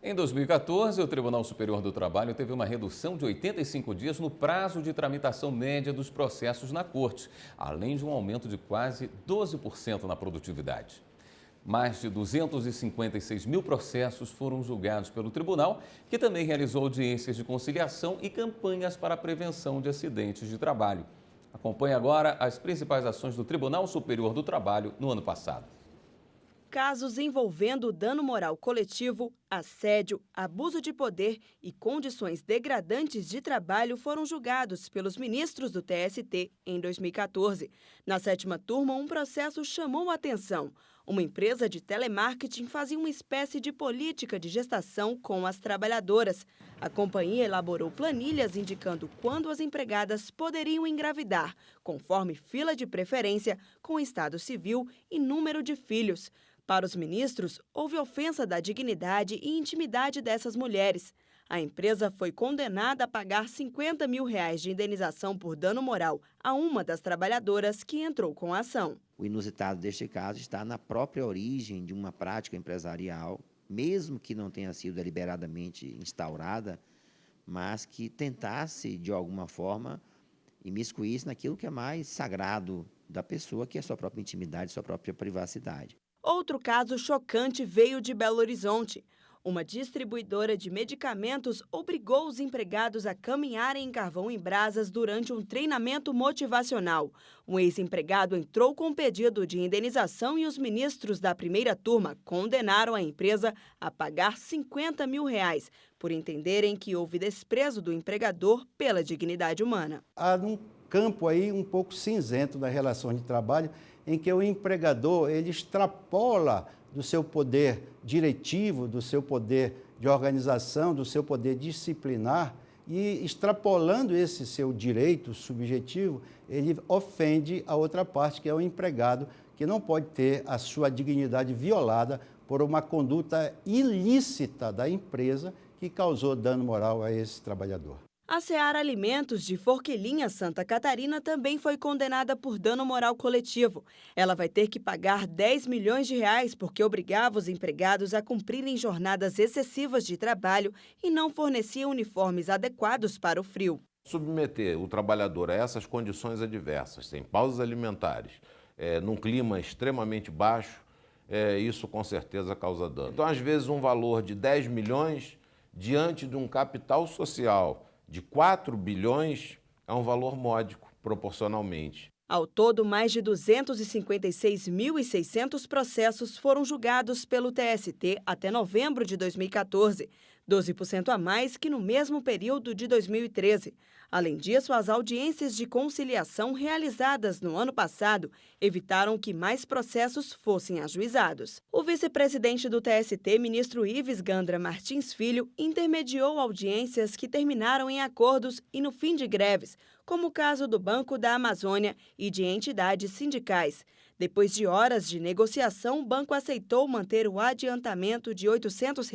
Em 2014, o Tribunal Superior do Trabalho teve uma redução de 85 dias no prazo de tramitação média dos processos na Corte, além de um aumento de quase 12% na produtividade. Mais de 256 mil processos foram julgados pelo tribunal, que também realizou audiências de conciliação e campanhas para a prevenção de acidentes de trabalho. Acompanhe agora as principais ações do Tribunal Superior do Trabalho no ano passado. Casos envolvendo dano moral coletivo, assédio, abuso de poder e condições degradantes de trabalho foram julgados pelos ministros do TST em 2014. Na 7ª turma, um processo chamou a atenção. Uma empresa de telemarketing fazia uma espécie de política de gestação com as trabalhadoras. A companhia elaborou planilhas indicando quando as empregadas poderiam engravidar, conforme fila de preferência, com estado civil e número de filhos. Para os ministros, houve ofensa da dignidade e intimidade dessas mulheres. A empresa foi condenada a pagar R$50 mil de indenização por dano moral a uma das trabalhadoras que entrou com a ação. O inusitado deste caso está na própria origem de uma prática empresarial, mesmo que não tenha sido deliberadamente instaurada, mas que tentasse, de alguma forma, imiscuir-se naquilo que é mais sagrado da pessoa, que é a sua própria intimidade, sua própria privacidade. Outro caso chocante veio de Belo Horizonte. Uma distribuidora de medicamentos obrigou os empregados a caminharem em carvão em brasas durante um treinamento motivacional. Um ex-empregado entrou com pedido de indenização e os ministros da primeira turma condenaram a empresa a pagar R$50 mil, por entenderem que houve desprezo do empregador pela dignidade humana. Há um campo aí um pouco cinzento das relações de trabalho, em que o empregador ele extrapola do seu poder diretivo, do seu poder de organização, do seu poder disciplinar, e extrapolando esse seu direito subjetivo, ele ofende a outra parte, que é o empregado, que não pode ter a sua dignidade violada por uma conduta ilícita da empresa que causou dano moral a esse trabalhador. A Seara Alimentos de Forquilinha, Santa Catarina, também foi condenada por dano moral coletivo. Ela vai ter que pagar R$10 milhões porque obrigava os empregados a cumprirem jornadas excessivas de trabalho e não fornecia uniformes adequados para o frio. Submeter o trabalhador a essas condições adversas, sem pausas alimentares, num clima extremamente baixo, isso com certeza causa dano. Então, às vezes, um valor de 10 milhões diante de um capital social de 4 bilhões é um valor módico, proporcionalmente. Ao todo, mais de 256.600 processos foram julgados pelo TST até novembro de 2014, 12% a mais que no mesmo período de 2013. Além disso, as audiências de conciliação realizadas no ano passado evitaram que mais processos fossem ajuizados. O vice-presidente do TST, ministro Ives Gandra Martins Filho, intermediou audiências que terminaram em acordos e no fim de greves, como o caso do Banco da Amazônia e de entidades sindicais. Depois de horas de negociação, o banco aceitou manter o adiantamento de R$ 800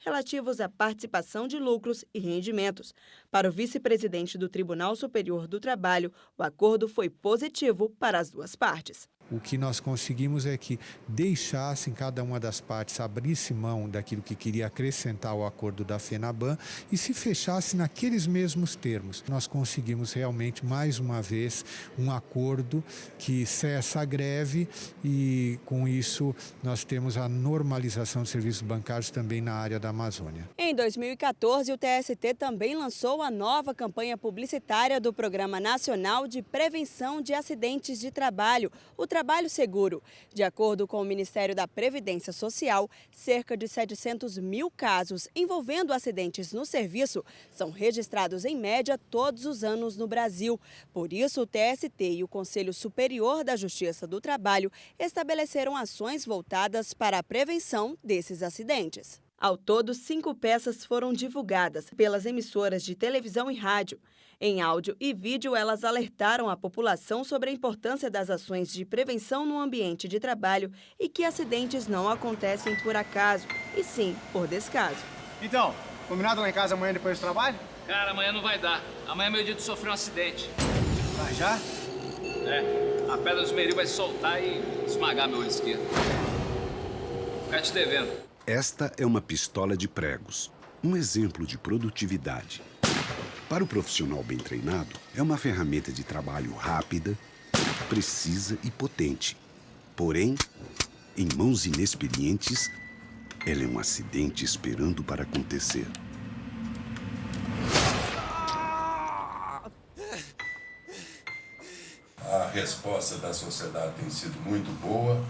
relativos à participação de lucros e rendimentos. Para o vice-presidente do Tribunal Superior do Trabalho, o acordo foi positivo para as duas partes. O que nós conseguimos é que deixassem cada uma das partes, abrisse mão daquilo que queria acrescentar ao acordo da FENABAN e se fechasse naqueles mesmos termos. Nós conseguimos realmente, mais uma vez, um acordo que cessa a greve e, com isso, nós temos a normalização de serviços bancários também na área da Amazônia. Em 2014, o TST também lançou a nova campanha publicitária do Programa Nacional de Prevenção de Acidentes de Trabalho, o Trabalho Seguro. De acordo com o Ministério da Previdência Social, cerca de 700 mil casos envolvendo acidentes no serviço são registrados em média todos os anos no Brasil. Por isso, o TST e o Conselho Superior da Justiça do Trabalho estabeleceram ações voltadas para a prevenção desses acidentes. Ao todo, 5 peças foram divulgadas pelas emissoras de televisão e rádio. Em áudio e vídeo, elas alertaram a população sobre a importância das ações de prevenção no ambiente de trabalho e que acidentes não acontecem por acaso, e sim por descaso. Então, combinado lá em casa amanhã depois do trabalho? Cara, amanhã não vai dar. Amanhã é meu dia de sofrer um acidente. Vai já? A pedra do esmeril vai soltar e esmagar meu olho esquerdo. Vou ficar te devendo. Esta é uma pistola de pregos, um exemplo de produtividade. Para o profissional bem treinado, é uma ferramenta de trabalho rápida, precisa e potente. Porém, em mãos inexperientes, ela é um acidente esperando para acontecer. A resposta da sociedade tem sido muito boa.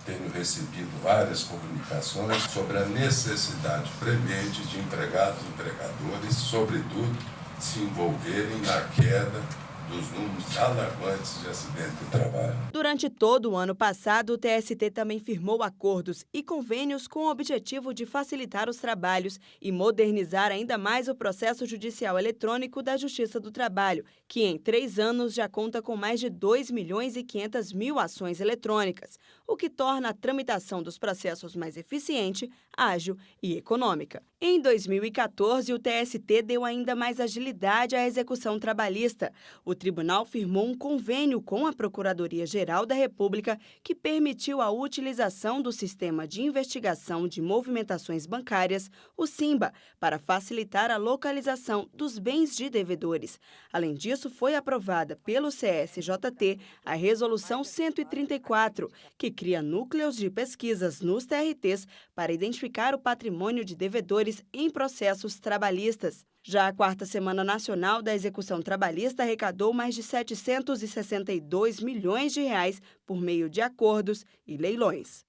Tenho recebido várias comunicações sobre a necessidade premente de empregados e empregadores, sobretudo, se envolverem na queda dos números alarmantes de acidente de trabalho. Durante todo o ano passado, o TST também firmou acordos e convênios com o objetivo de facilitar os trabalhos e modernizar ainda mais o processo judicial eletrônico da Justiça do Trabalho, que em 3 anos já conta com mais de 2.500.000 ações eletrônicas, o que torna a tramitação dos processos mais eficiente, ágil e econômica. Em 2014, o TST deu ainda mais agilidade à execução trabalhista. O tribunal firmou um convênio com a Procuradoria-Geral da República que permitiu a utilização do Sistema de Investigação de Movimentações Bancárias, o SIMBA, para facilitar a localização dos bens de devedores. Além disso, foi aprovada pelo CSJT a Resolução 134, que cria núcleos de pesquisas nos TRTs para identificar o patrimônio de devedores em processos trabalhistas. Já a 4ª Semana Nacional da Execução Trabalhista arrecadou mais de 762 milhões de reais por meio de acordos e leilões.